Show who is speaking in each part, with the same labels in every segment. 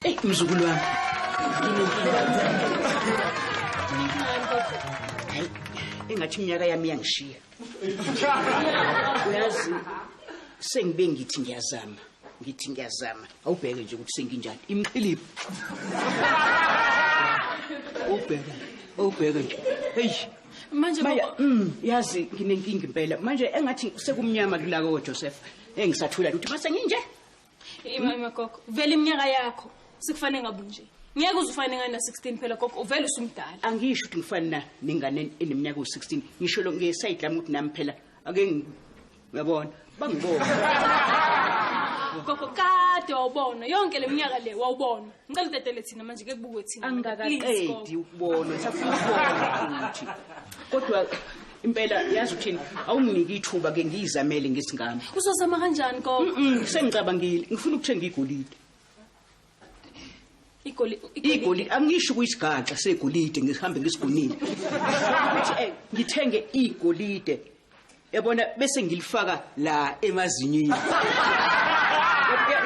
Speaker 1: Mzukulu wami. Hayi, engathi iminyaka yami yangishiya. Uyazi sengibe ngithi ngiyazama. Awubheke nje ukuthi senginjani. Imqhiliphi. Awubheke nje. Hey.
Speaker 2: Manje
Speaker 1: yazi nginenkinga impela. Manje engathi sekumnyama kulako Joseph. Engisathula ukuthi mase nginje.
Speaker 2: Ima gogo, vele iminyaka yakho sikufanele ngabunje. Ngeke uzufane ngana 16 phela gogo, uvele usumdala.
Speaker 1: Angisho ukuthi ngifana nengane eneminyaka u16. Ngisho lo ngeside lami ukuthi nami phela ake ngiyabona bangibona.
Speaker 2: Gogo kade wawubona yonke leminyaka le wawubona. Ngicela utetele thina manje ke kubukwe thina.
Speaker 1: Angakaqedi ukubona, safuna ukubona ukuthi. Kodwa impela yazi uthini awunginiki ithuba ke ngiyizamele ngesingami.
Speaker 2: Uzozama kanjani gogo?
Speaker 1: Sengicabangile ngifuna ukuthenga igolide.
Speaker 2: Igolide
Speaker 1: angisho kuyisigaxa segolide ngihambe ngisigunile. Ukuthi ngithenge igolide. Yabona bese ngilifaka la emazinyini.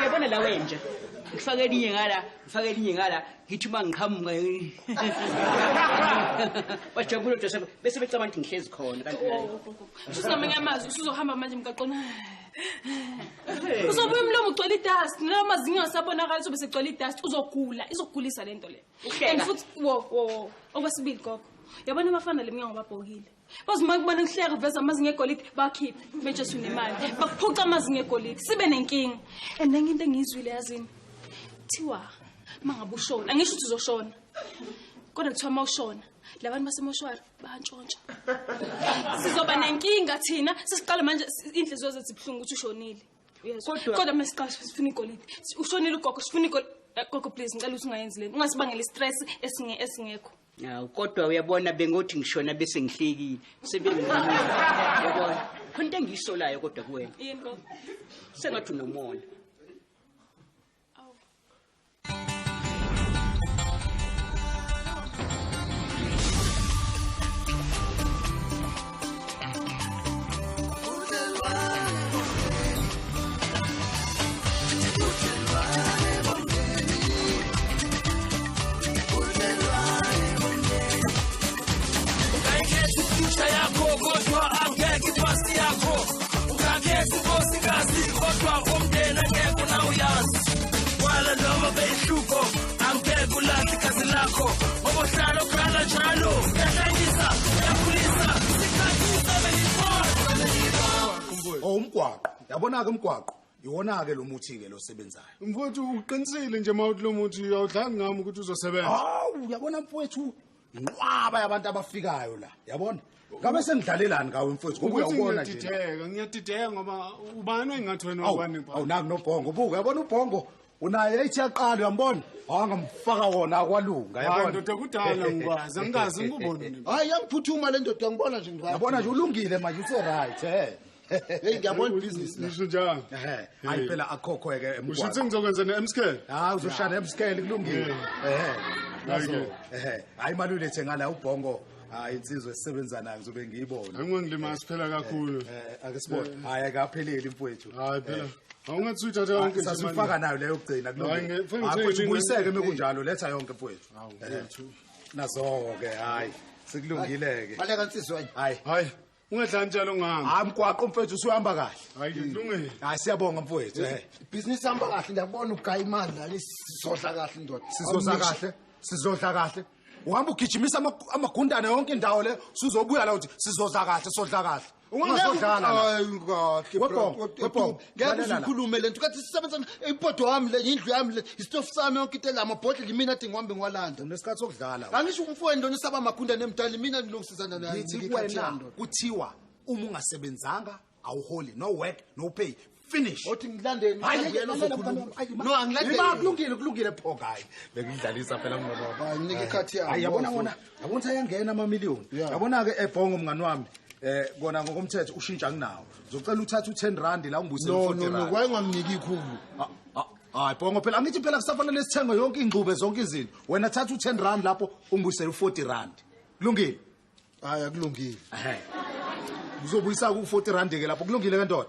Speaker 1: Yabona la wenje. Ngifake elinye ngala, ngithi mangiqhamuka. Bajabule Joseph bese becabanga ukuthi ngihlezi khona kanti la.
Speaker 2: Usuzamenya amazwi usuzohamba manje emgaqweni. Uzobuya umlomo ugcwele idust, namazinyo asabonakala sobe segcwele idust uzogula, izogulisa lento le. And futhi wo okwesibili gogo. Yabona abafana leminyaka babhokile. Bazima ukubona ngihleka veza amazinyo egolide bakhiphe beje sunemali. Bakuphuca amazinyo egolide sibe nenkinga. And nenye into engizwile yazini. Thiwa mangabe ushona, angisho ukuthi uzoshona. Kodwa kuthiwa mawushona, labantu basemoshwari bayantshontsha. Sizoba nenkinga thina, sesiqala manje inhliziyo zethu ibhlungu ukuthi ushonile. Kodwa masiqala sifuna igolide. Ushonile ugogo, sifuna igolide. Gogo please ngicela ukuthi ungayenzi lento. Ungasibangela stress esingekho.
Speaker 1: Hawu kodwa uyabona bengothi ngishona bese ngihlekile. Sebengibona. Yabona. Khona into engisolayo kodwa kuwena.
Speaker 2: Yini gogo?
Speaker 1: Sengathi unomona.
Speaker 3: Umgwaqo yabona ke umgwaqo iwona ke lo muthi ke lo sebenzayo
Speaker 4: mfowethu uqinisile nje mawuthi lo muthi awudlali ngami ukuthi uzosebenza
Speaker 3: hawu uyabona mfowethu inqwaba yabantu abafikayo la yabona ngabe sengidlalelani ngawe mfowethu ngoba uyabona nje
Speaker 4: ngiyadideka ngoba ubani engathi wena wabani
Speaker 3: awu naku nobhongo buka yabona ubhongo unaye ethi yaqala uyambona ngamfaka wona akwalunga yabona
Speaker 4: ndoda kudala ngikwazi angikazi ngikubone
Speaker 5: hayi yangiphuthuma le ndoda ngibona nje ngikwazi
Speaker 3: yabona nje ulungile manje uthe right
Speaker 5: hey ngiyabona business la
Speaker 4: ngisho njani
Speaker 3: hayi phela akhokho ke emgwaqo
Speaker 4: usho ukuthi ngizokwenza ne-M-scale
Speaker 3: hayi uzoshana e-M-scale kulungile hayi mali ulethe ngala ubhongo hayi insizwe esisebenza nayo ngizobe ngiyibona
Speaker 4: angingilimazi phela kakhulu
Speaker 3: ake sibone hayi akapheleli mfowethu
Speaker 4: hayi phela awungathi uyithatha yonke
Speaker 3: nje sasifaka nayo leyo kugcina kulungile mfowethu ubuyiseke mekunjalo letha yonke mfowethu nazo ke hayi sikulungile ke
Speaker 5: baleka insizwe
Speaker 3: hayi
Speaker 4: ungadlani njalo ngami
Speaker 3: mgwaqo mfowethu usuyahamba kahle
Speaker 4: hayi kulungile
Speaker 3: hayi siyabonga mfowethu
Speaker 5: business hamba kahle ngiyabona ugaya imali la sizodla kahle ndoda
Speaker 3: sizodla kahle uhamba ugijimisa amagundane yonke indawo le sizobuya la uthi sizodla kahle sodla kahle ungasodlala
Speaker 5: hayi ngakho ngeke ukhulume lento kathi sisebenza ipoto wami le indlu yami le istofu sami yonke into la mabhodle limina athi ngihambe ngiwalanda
Speaker 3: nesikhathi sokudlala
Speaker 5: angisho umfowenu lona usaba amagundane emdala mina ngilungisizana naye
Speaker 3: ngikhathi kuthiwa uma ungasebenzanga awuholi no work no pay finish
Speaker 5: othi ngilandeni yena uzokhuluma no angilandeni
Speaker 3: kulungile phonga hayi bekudlalisa phela ngoba
Speaker 5: hayi nike ikhathi yami
Speaker 3: hayi yabona ayangena amamiliyoni yabona ke ebhongo mngani wami kona ngokomthetho ushintsha nginawo ngizocela uthatha u10 rand la ungibuyisele u40 rand
Speaker 5: no kwayengamniki ikhulu
Speaker 3: hayi bongo phela angithi phela kusafanele lesithengo yonke ingxube zonke izinto wena thatha u10 rand lapho ungibuyisele u40 rand kulungile
Speaker 5: hayi akulungile
Speaker 3: uzobuyisa ku40 rand ke lapho kulungile ke ndoda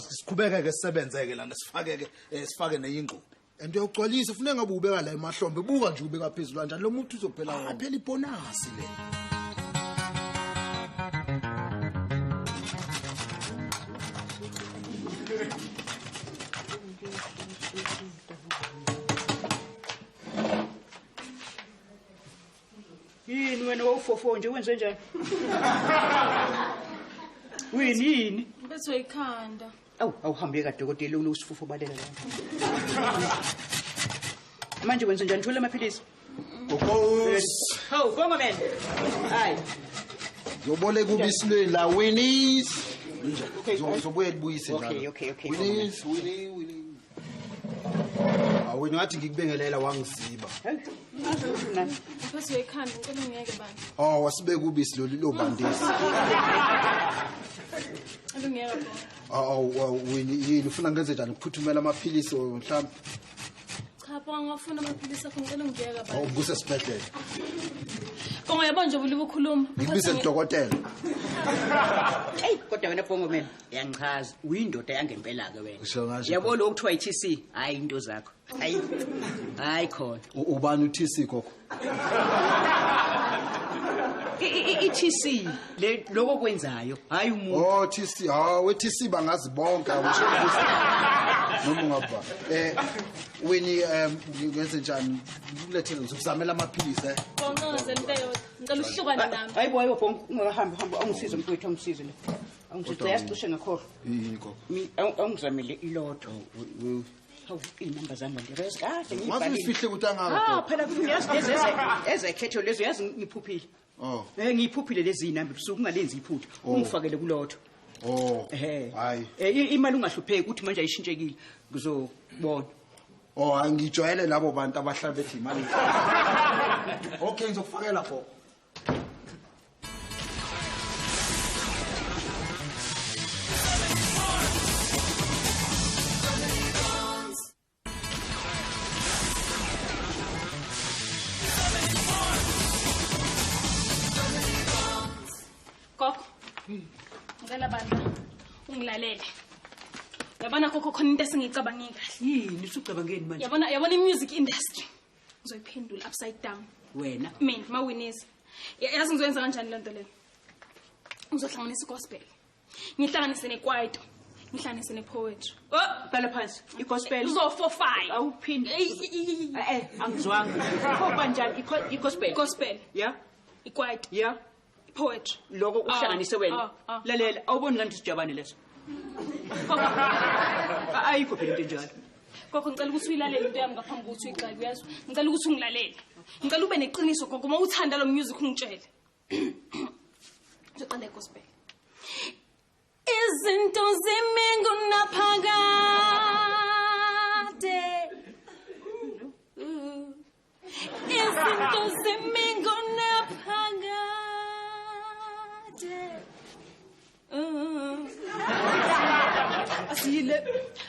Speaker 3: siqhubeke ke sisebenzeke lana sifake ke sifake neyingqubo
Speaker 5: and uyagcwalisa ufuna ngabe ubeka la emahlombe buka nje ubeka phezulu kanjani lo muntu uzophela wona
Speaker 3: phela ibonasi le
Speaker 1: yini wena wawufofo nje wenze njani yini
Speaker 2: bese ikhanda
Speaker 1: awuhambe kadokotela unosifufo balela la manje wenze njani thula amaphilisi hawu bonga man hayi
Speaker 5: yoboleka ubisi la Winnie's zobuye libuyise njalo
Speaker 1: okay
Speaker 5: Winnie's awena ngathi ngikubengelela wangiziba
Speaker 2: bese ikhanda ngicela ngiyeke bani
Speaker 5: wasibeka ubisi lo bandisi
Speaker 2: ngiyeke
Speaker 5: yini ufuna ngenze njani ukuphuthumela amaphilisi mhlawumbe
Speaker 2: cha ngafuna amaphilisi akho ngicela ngiyeke bani
Speaker 5: ubuse sibhedlela
Speaker 2: uyabona nje ubulibu ukhuluma
Speaker 5: ngibise udokotela
Speaker 1: hey kodwa wena bongo man yangichaza uyindoda yangempela ke
Speaker 5: Usho
Speaker 1: wena
Speaker 5: ngasho.
Speaker 1: yabo lo kuthiwa iTC hayi into zakho hayi khona
Speaker 5: ubani uTC kokho
Speaker 1: iTC lokho kwenzayo hayi umuntu
Speaker 5: TC we-TC bangazi bonke awusho noma ungaba wini ngenze njani ngilethele ngizokuzamela amaphilisi
Speaker 2: bonga ngizenteyodwa ngicela uhlukane nami
Speaker 1: hayi boy bongo ungahamba angisize mfowethu angisize le angisize yasicishe ngakhohlwa
Speaker 5: yiko
Speaker 1: awungizamele ilotho hawu inamba zami ndireza kahle
Speaker 5: ngiyibhalile ukuthi angaka
Speaker 1: phela kuyazi lezi ezekhetho lezo yazi ngiphuphile ngiyiphuphile lezi inamba busuku ungalenzi iphutha ungifakele kulotho hayi imali ungahlupheki ukuthi manje ayishintshekile ngizobona
Speaker 5: angijwayele labo bantu abahlala bethi imali okay ngizokufakela pho
Speaker 2: Koko ngicela bandla ungilalele yabona koko khona into esingicabanga kahle
Speaker 1: yini usucabangeni manje
Speaker 2: yabona i-music industry ngizoyiphendula upside down
Speaker 1: wena
Speaker 2: mina mawinisi yazi ngizoyenza kanjani lento le ngizohlanganisa igospel ngihlanganise nekwaito ngihlanganise nepoetry
Speaker 1: bhala phansi igospel
Speaker 2: uzofofaya
Speaker 1: awuphinde angizwanga kopha njani
Speaker 2: igospel
Speaker 1: yeah
Speaker 2: ikwaito
Speaker 1: yeah
Speaker 2: poetry
Speaker 1: lokho uhlanganise wena lalela awuboni la ndisijabane leso ayikho phela into enjalo
Speaker 2: koko ngicela ukuthi uyilalele into yami ngaphambi kokuthi uyicale uyazwa ngicela ukuthi ungilalele ngicela ube neqiniso koko uma uthanda lo music ungitshele uzoqala igospel izinto zimingu naphakade izinto zimingu naphakade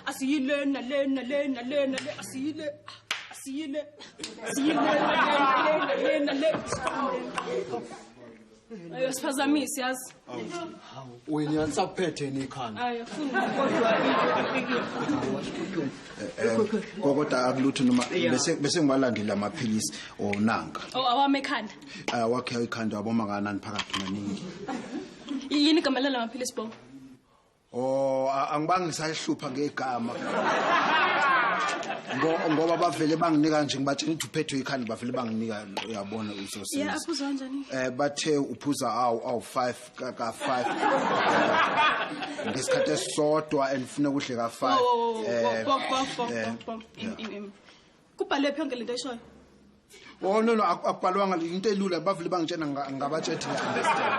Speaker 2: asiyile nalena asiyile ayo siphazamisi yazi
Speaker 5: wena yanisaphethe nekhanda
Speaker 2: ayo
Speaker 5: kodwa akulutho noma bese ngibalandela amaphilisi onanga
Speaker 2: awame ekhanda
Speaker 5: wakhe ikhanda waboma kanani phakathi maningi
Speaker 2: yini igama lala amaphilisi bongo
Speaker 5: angibangi ngisahlupha ngegama ngoba bavele banginika nje ngibatshela ukuthi uphethwe ikhanda bavele banginika uyabona usosi
Speaker 2: yeah aphuza kanjani
Speaker 5: bathe uphuza awu5 ka5 ngesikhathi esodwa andifuna kuhle ka5
Speaker 2: kubhalwe phonke lento eshoyo
Speaker 5: no akubhalwanga into elula bavele bangitshena ngabatshethi understand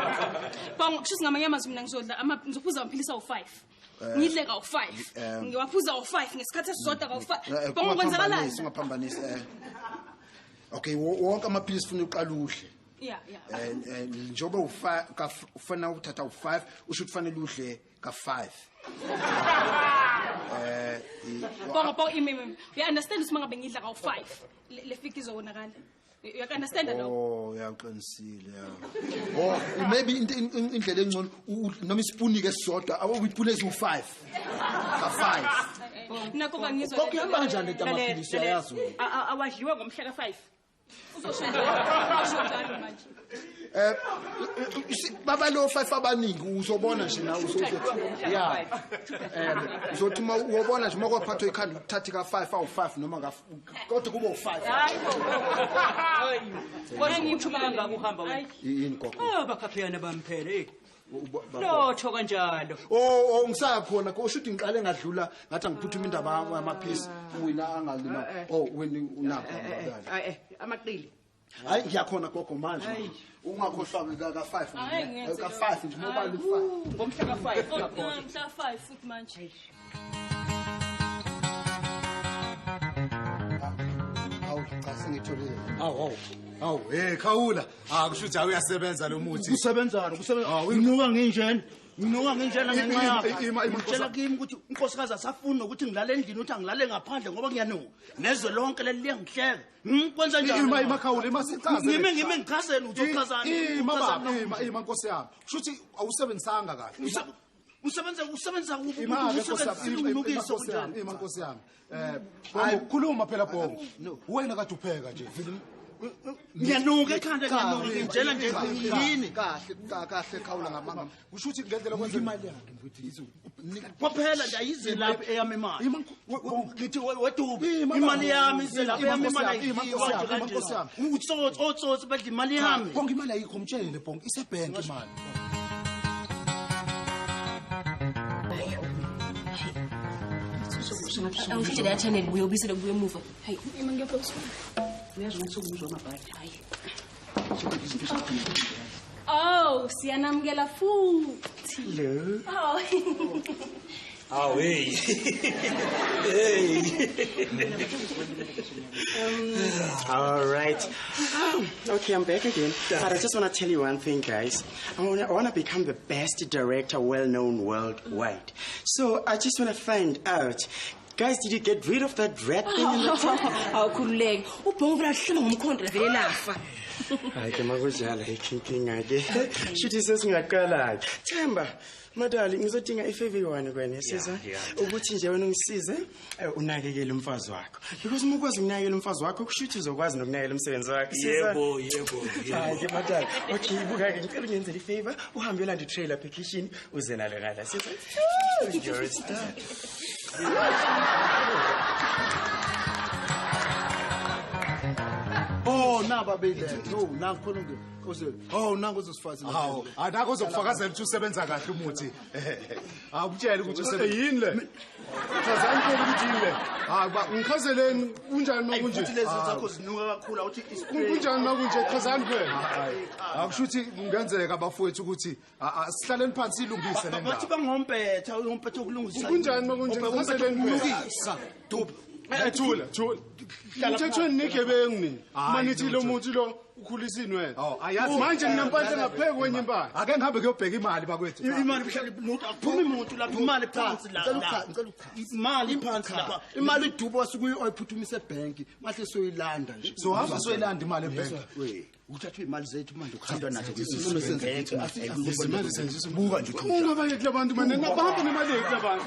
Speaker 2: bongo kushisa ngamanye amazwi mina ngizophuza amaphilisi awu5 ngidle ka5 ngiwaphuza awu5 ngesikhathi esizodwa ka5 bongo kwenzakalani
Speaker 5: singaphambanisi okay wonke amaphilisi ufuna uqala uhle
Speaker 2: yeah
Speaker 5: njoba ufana uthatha u5 usho kufanele udle ka5
Speaker 2: bongo imimi you understand ukuthi mangabe ngidla ka5 le fiki izonakala you understand that
Speaker 5: uyaqinisile maybe indlela engcono noma isipuni ke sisodwa awuyipuni eziwu5 ka5
Speaker 2: nakho kangizwa
Speaker 5: Kokuyamba kanjani lento amaphilisi ayazi
Speaker 1: awadliwa ngomhla ka5
Speaker 2: uzosho manje
Speaker 5: baba lo 5 abaningi uzobona nje nawe uzothi uzothi uma ubona nje makwaphathwa ikhanda uthatha ka5 awu5 noma kodwa kube u5
Speaker 1: hayi ngikuthuma kangaka uhamba wena
Speaker 5: yini gogo
Speaker 1: bakhaphiyana bamphele lotho kanjalo
Speaker 5: ngisakhona kusho ukuthi ngiqale ngadlula ngathi ngiphuthuma indaba yamaphisi wena angalima wena unapha
Speaker 1: amaqili
Speaker 5: hayi ngiyakhona gogo manje ungakhohlwa ka5 ka5 nje mobile 5
Speaker 1: ngomhla ka5
Speaker 2: ngomhla 5 futhi manje
Speaker 5: sengitholile
Speaker 3: Hawu Khawula kusho ukuthi awuyasebenza lo muthi
Speaker 6: Kusebenzana nginuka nginjena ngenxa yakho ngitshela kimi ukuthi unkosikazi asafuna ukuthi ngilale endlini uthi angilale ngaphandle ngoba ngiyanuka nezwe lonke leli liyangihleka kwenza njani
Speaker 3: Khawula imasichaze
Speaker 6: ngime ngichazeni uzochazana
Speaker 3: ima nkosi yami kusho ukuthi awusebenzisanga kahle
Speaker 6: usebenza
Speaker 3: ima nkosi yami khuluma phela Bhongo wena kade upheka nje
Speaker 6: ngiyanuka ekhanda ngiyanuka ngitshela nje yini
Speaker 5: kahle Khawula ngamanga
Speaker 3: kusho ukuthi ngendlela kwenza imali yakhe mfuthizo
Speaker 6: kwaphela nje ayize lapha eyami imali ngithi wedubi imali yami ize lapha eyami imali
Speaker 3: nkosi yami
Speaker 6: utsotsi badla imali yami
Speaker 3: Bhongo imali ayikho mtshele Bhongo isebhenki imali
Speaker 2: Angifike la channel buye ubisele kubuye emuva. Hayi, ima ngiyaphosa.
Speaker 1: uyazi ukuthi ukuzwa amabhadi hayi
Speaker 2: Oh, siyanamukela futhi.
Speaker 6: Hello.
Speaker 2: Oh.
Speaker 7: Hey.
Speaker 8: All right. Okay, I'm back again. But I just want to tell you one thing, guys. I want to become the best director, well-known worldwide. So I just want to find out, guys, did you get rid of that rat thing in the truck?
Speaker 2: Awukhululeke. Ubhongo vela hlala ngomkhonto vele lafa.
Speaker 8: Hayi ke makujala ikinkinga ke. Shithi sesingaqala. Themba, madali ngizodinga ifavor yone kwena yesiza ukuthi nje wena ungisize unakekele umfazi wakho. Because uma ukwazi ukunakekela umfazi wakho kushuthi uzokwazi nokunakekela umsebenzi wakho.
Speaker 7: Yebo.
Speaker 8: Hayi ke madali. Okay, ibuka ke ngicela ungenzele ifavor uhambe ulanda trailer application uze nalo ngala. Siza. You're a star.
Speaker 5: Naba bele nakhona nangu uzosifazi
Speaker 3: hawo anako uzokufakazela ukuthi usebenza kahle umuthi akutshela ukuthi usebenza
Speaker 4: yini le chazani phela ukuthi yini le ngikhazeleni unjani makunje
Speaker 6: futhi lezi zakho zinuka kakhulu awuthi
Speaker 4: kunjani makunje chazani phela
Speaker 3: akusho ukuthi kungenzeka abafowethu ukuthi sihlaleni phansi ilungise le
Speaker 6: bathi
Speaker 3: ndaba
Speaker 6: bangompetha ukulungisa
Speaker 4: kunjani makunje ngikhazeleni
Speaker 3: ulungisa dubu
Speaker 4: thula umthethweni nigebengu ni manithi lo muthi lo ukhulisini wena manje ninampahla ngapheke kwenye impahla
Speaker 3: ake ngihambe kuyobheka imali bakwethu
Speaker 6: imali aphuma umuntu lapha imali phansi la imali phansi lapha
Speaker 5: imali idubo wasuke uyiphuthumise ebhenki mahle soyilanda nje
Speaker 3: so hamba soyilanda imali ebhenki
Speaker 6: uthathwe imali zethu manje ukuhandwa nazo
Speaker 4: manje senzisa buka nje ungabayekela abantu manje nabahambe nemali yekela abantu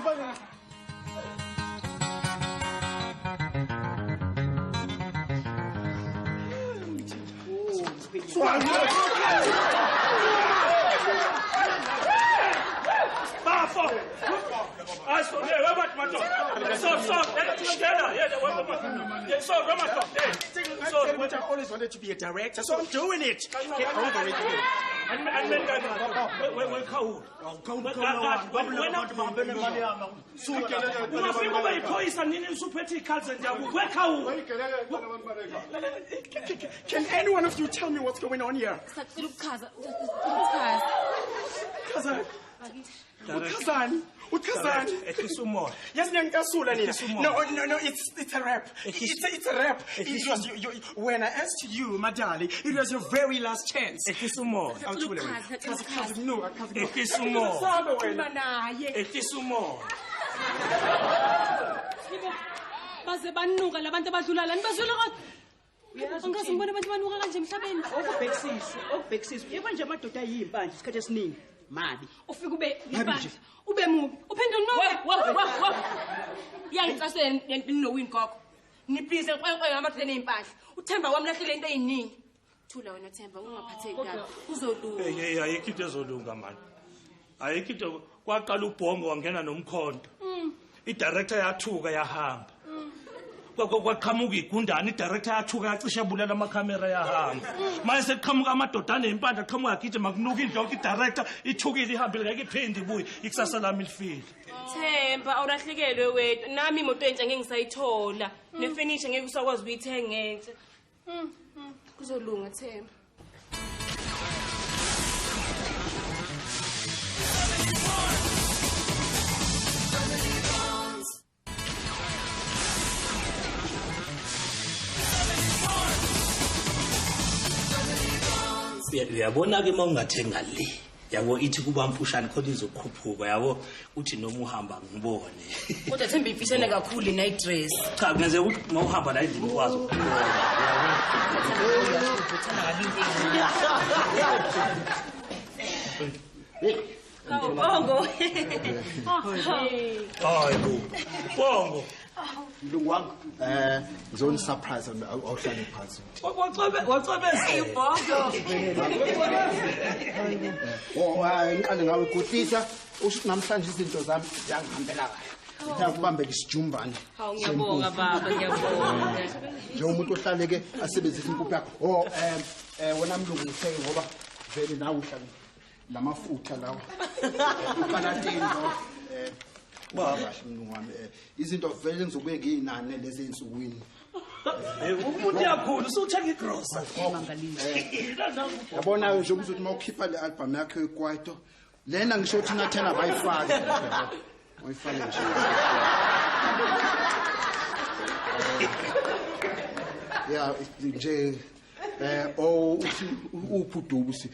Speaker 8: I always wanted to be a director, so I'm doing it. Get over it. Can any one of you tell me what's going on here? Utkazan. Yes, no, it's a rap. It's a rap. It was when I asked you, Madali, it was your very last chance.
Speaker 2: Baze banuka labantu abadlula la nibazwela kodwa angazibona abantu banuka kanje emhlabeni
Speaker 1: okubhekisisa yebo nje amadoda ayimpanje isikhathi esiningi mabi
Speaker 2: ufike ube libandla ube mubi uphendula no yangicasela nowini gogo niplease ngiqoqe ngamathele neimpahla uThemba wami lahlele into eyiningi thula wena Themba ungaphatheki kabi uzolunga
Speaker 7: ayikho into ezolunga manje ayikho into kwaqala ubhongo wangena nomkhonto idirector yathuka yahamba kwaqhamuka igundane idirector yathuka yacisha bulala amakhamera yahamba manje sekuqhamuka amadoda nempanda qhamuka agijima kunuka indloko idirector ithukile ihambile ngeke iphinde ibuye ikusasa lami lifile
Speaker 2: Themba awulahlekelwe wethu nami imoto entsha ngeke ngisayithola nefurniture ngeke usakwazi ukuyithenga enhle kuzolunga Themba
Speaker 9: uyabona ke mawungathenga le yabo ithi kuba mfushane khona izokhuphuka yabo uthi noma uhamba ngibone
Speaker 2: kodwa Themba ifishane kakhulu night dress
Speaker 9: cha ngeze ukuthi mawuhamba la endini ukwazi
Speaker 2: Bongo
Speaker 7: hayi bongo
Speaker 5: Mlungu wangu ngizoni surprise awuhlale phansi
Speaker 7: wacabeza
Speaker 2: Bongo
Speaker 5: ngiqale ngawe kuhlisa usho namhlanje izinto zami ziyangihambela kahle ngiyakubambela isijumbane
Speaker 2: ngiyabonga baba ngiyabonga
Speaker 5: njengomuntu ohlale ke asebenzisa impuphu yakho wena mlungu ngitheke ngoba vele nawe uhlale lamafutha lawa ukanatini lo baba mlungu wami izinto vele ngizobuye ngiyinane lezi insukwini
Speaker 9: umuntu yakhulu usuthenga igrosa
Speaker 5: yabona nje ukuthi mawukhipha le album yakho eKwaito lena ngisho ukuthi nathena bayifake uyifake nje ya nje uthi uphudubusi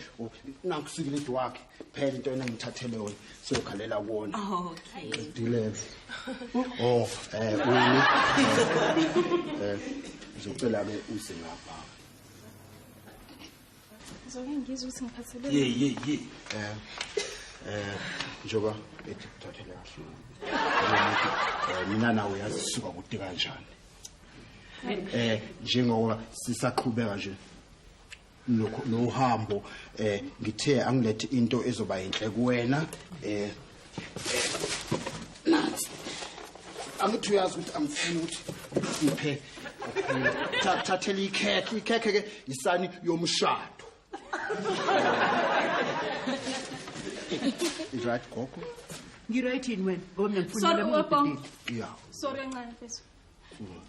Speaker 5: nangisikile into wakhe phela into engithathele yona siyokhalela kuona
Speaker 2: okay
Speaker 5: dileve uyini ngizocela ke uze lapha
Speaker 2: Zoke ngizwe ukuthi ngiphathele
Speaker 5: njoba ethi thathela mina nawe yazisuka kude kanjani njengoba sisaqhubeka nje nohambo ngithe angilethe into ezoba yinhle kuwena nathi angithi uyazi ukuthi angifuni ukuthi uphe thathela ikhekhe ke isani yomshado is right gogo
Speaker 1: ngiright in wena ngoba mina ngifuna
Speaker 2: Sorry
Speaker 1: umuntu
Speaker 5: yeah
Speaker 2: sorry ngane bese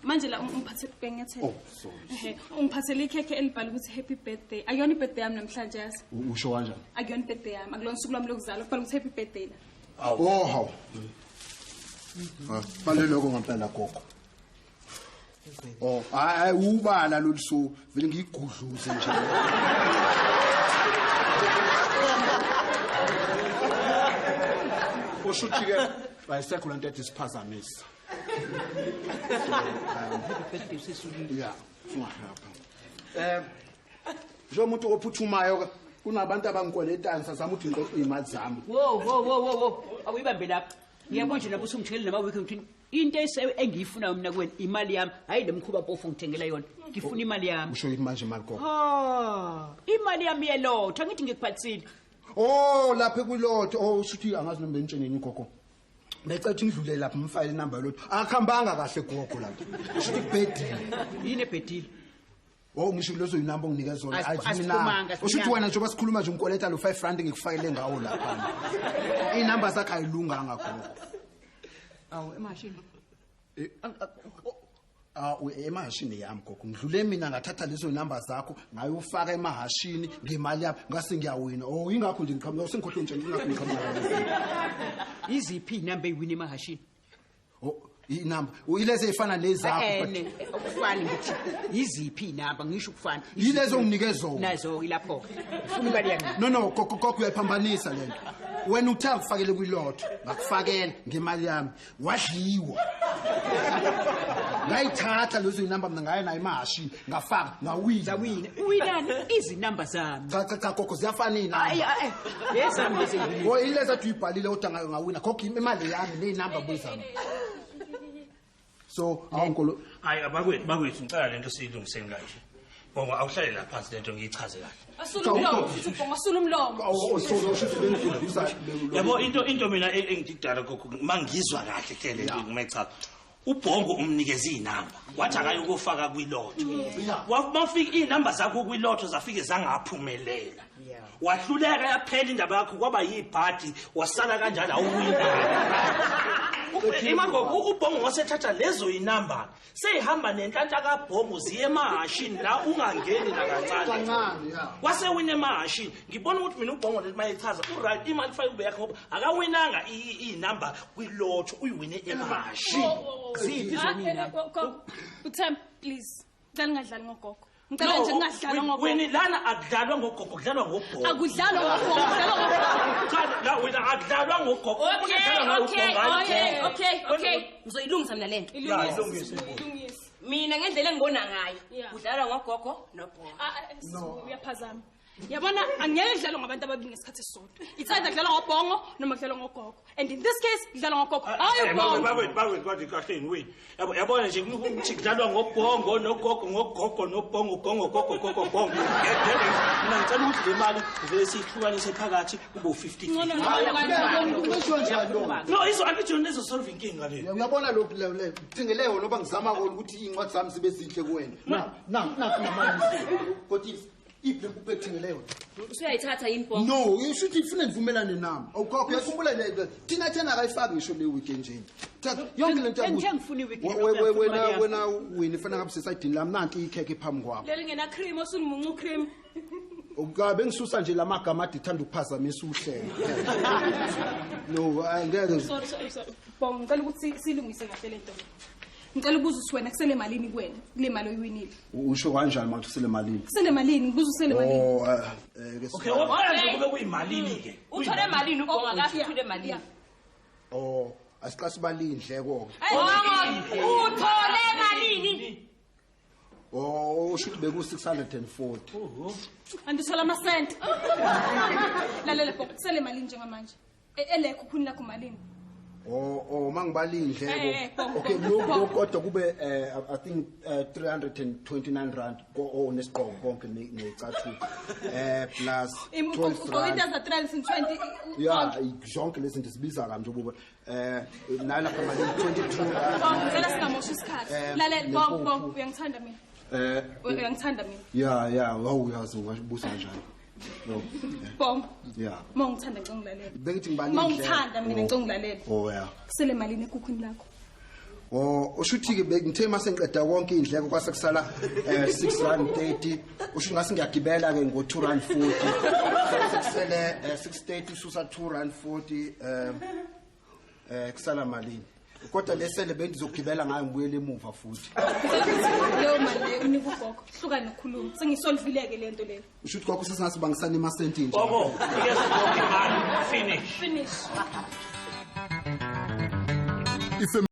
Speaker 2: manje la ungiphathele bengathela
Speaker 5: oh sorry
Speaker 2: ungiphathele ikhekhe elibhala ukuthi happy birthday akuyona ibirthday yami namhlanje yazi
Speaker 5: usho kanjani
Speaker 2: akuyona ibirthday yami akulona usuku lwami lokuzalwa kubhala ukuthi happy birthday la
Speaker 5: oh haw baleloko ngempela gogo oh hayi ubala lolusuku vele ngiyigudluze nje ushuthi ke bayisekho lento ethi siphazamisa yeah ungahamba nje umuntu ophuthumayo kunabantu abangikweletayo sazama ukuthi ngiqoqe imali zami
Speaker 1: wo awuyibambe lapha ngiyabona nje lapho usungijikele nama weekend uthini into engiyifuna mina kuwena imali yami hayi lemkhuba mpofu ngithengela yona ngifuna imali yami
Speaker 5: usho yithi manje imali gogo
Speaker 1: imali yami yelotha ngithi ngikuphathisile
Speaker 5: oh lapha kulotho oh usuthi angazi noma bentsheneni gogo becethe ngidlule lapha umfile inamba yolotho akuhambanga kahle gogo lapha usho ibhedile
Speaker 1: yini ebhedile
Speaker 5: oh ngisho lezo inamba unginika zona
Speaker 1: Asiphumanga,
Speaker 5: usho wena njengoba sikhuluma nje unkoleta lo 5 rand ngikufakele ngawo lapha inamba zakhe ayilunganga gogo
Speaker 1: awu emashini
Speaker 5: emahashini yami gogo ngidlule mina ngathatha lezo number zakho ngayofaka emahashini ngemali yami ngase ngiyawina oh ingakho nje ngiqhamuka sengikhohle nje ingakho ngiqhamuka
Speaker 1: iziphi inamba eyiwini emahashini
Speaker 5: oh inamba uyileze efana nezakho
Speaker 1: ukufana ngithi iziphi inamba ngisho ukufana
Speaker 5: yilezo nginikeza
Speaker 1: nazo ilapho ufuna imali yami
Speaker 5: no gogo uyayiphambanisa lento wena uthe ngifakele kwilotho ngakufakela ngemali yami wadliwa ngayithatha lezo inamba mina ngaye nayo imashini ngafaka ngawina
Speaker 1: Uwinani izinamba zami.
Speaker 5: cha gogo ziyafanini
Speaker 1: Yesami bese
Speaker 5: wo ileza tuyibhalile kodwa ngawina gogo imali yami neinamba buyizami so awunkolo
Speaker 7: hayi bakwethu ngicela lento siyilungiseni kanje bonga awuhlale lapha phansi lento ngiyichaze kahle
Speaker 2: Asula umlomo.
Speaker 7: yabo into mina engidala gogo mangizwa kahle hlele ngimecha ubhongo umnikeza inamba wathi akayokufaka kwilotho mafika inamba zakho kwilotho zafike zangaphumelela wahluleka yaphela indaba yakho kwaba yibhadi wasala kanjalo awuwina imagogo ubhongo wasethatha lezo inamba seyihamba nenhlanhla kabhongo ziye emahashini la ungangeni nakancane wasewina emahashini ngibona ukuthi mina ubhongo lethi mayichaza uright imali fake ube yakho ngoba akawinanga inamba kwilotho uyiwine emahashini
Speaker 1: ziphi zonina.
Speaker 2: Uthemba please. Ngicela ungadlali ngogogo. Ngicela nje ungadlala ngogogo.
Speaker 7: Wena lana akudlalwa ngogogo kudlalwa ngobhongo.
Speaker 2: Akudlalwa ngogogo, kudlalwa ngogogo.
Speaker 7: Cha la wena akudlalwa ngogogo.
Speaker 10: Okay. Ngizoyilungisa mina lento.
Speaker 2: Ilungise.
Speaker 10: Mina ngendlela engibona ngayo. Kudlalwa ngogogo nobhongo.
Speaker 2: No, uyaphazama. Yabona angeke idlalwe ngabantu ababili ngesikhathi esisodwa. Ithanda kudlalwa ngobhongo noma kudlalwa ngogogo. And in this case kudlalwa ngogogo. Hayi ubhongo.
Speaker 7: Bakwethu kahle wena. Yabona nje ukuthi kudlalwa ngobhongo ngogogo nobhongo gogo. Mina ngicela ukuthi le mali vele siyihlukanise phakathi kube u50. No izo angithi lezo solve inkinga le.
Speaker 5: uyabona lokhu le thingeleyo noba ngizama ukuthi incwadi zami sibe sihle kuwena namanje kodwa iphe kuphethingeleyo
Speaker 10: Usuyayithatha impompo.
Speaker 5: no ishuthi ifune nivumelane nami awukho uyakhumbula thina akayifaki ngisho le weekend nje thatha yonke lento
Speaker 1: Ngifuna iweekend.
Speaker 5: wena wena ifana ngabe sesayidini lami nanti ikheke phambi kwakho
Speaker 2: Leli ngena cream osunimuncu cream.
Speaker 5: ukabe ngisusa nje lamagama athi thanda ukuphazamisa uhlelo no angeke
Speaker 2: Sorry. Bongo ngicela ukuthi silungise kahle lento. Ngicela ukuza uswena kusele malini kuwena kule mali oyiwinile.
Speaker 5: usho kanjani manje usele malini
Speaker 2: Kusele malini ukuza usele malini.
Speaker 7: Okay waqala kube kuyimalini ke.
Speaker 10: Uthole malini ubhongo akathule malini.
Speaker 5: asiqasibali indleko
Speaker 10: Uthole malini.
Speaker 5: ushuthi beku 640
Speaker 2: Andithola amasenti. Lalela Bongo kusele malini njengamanje. Elekho khuni lakho malini.
Speaker 5: mangibali indleko okay lokho kodwa kube I think 329 rand nesiqongo konke necathu plus 12 rand
Speaker 2: Into za 320.
Speaker 5: yeah zonke lezi zinto sibiza kanje buba nalapha mali 22
Speaker 2: Bongo ngicela singamosha isikhathi. Lalela Bongo uyangithanda mina. Uyangithanda mina.
Speaker 5: yeah uyazi ungabusa kanjani no
Speaker 2: Bongo.
Speaker 5: yeah
Speaker 2: Mongithanda ngilalela.
Speaker 5: bengithi ngibali
Speaker 2: Mongithanda mina ngilalela.
Speaker 5: yeah
Speaker 2: Kusele malini ekukhuni lakho.
Speaker 5: ushuthi ke ngithe mase ngiqeda konke indleko kwase kusala 6 rand 30 usho ngase ngiyagibela ke ngo 2 rand 40 sekusele 630 susa 2 rand 40 kusala malini kodwa lesele bengizogibela ngayo ngibuyele emuva futhi
Speaker 2: Leyo mali leyo unika ugogo. Hluka nokhuluma. Sengisolvileke lento leyo.
Speaker 5: ushuthi kwakho sesingabangisana imasenti nje
Speaker 7: Bobo, ngiyeza konke imali. Finish.
Speaker 2: Finish.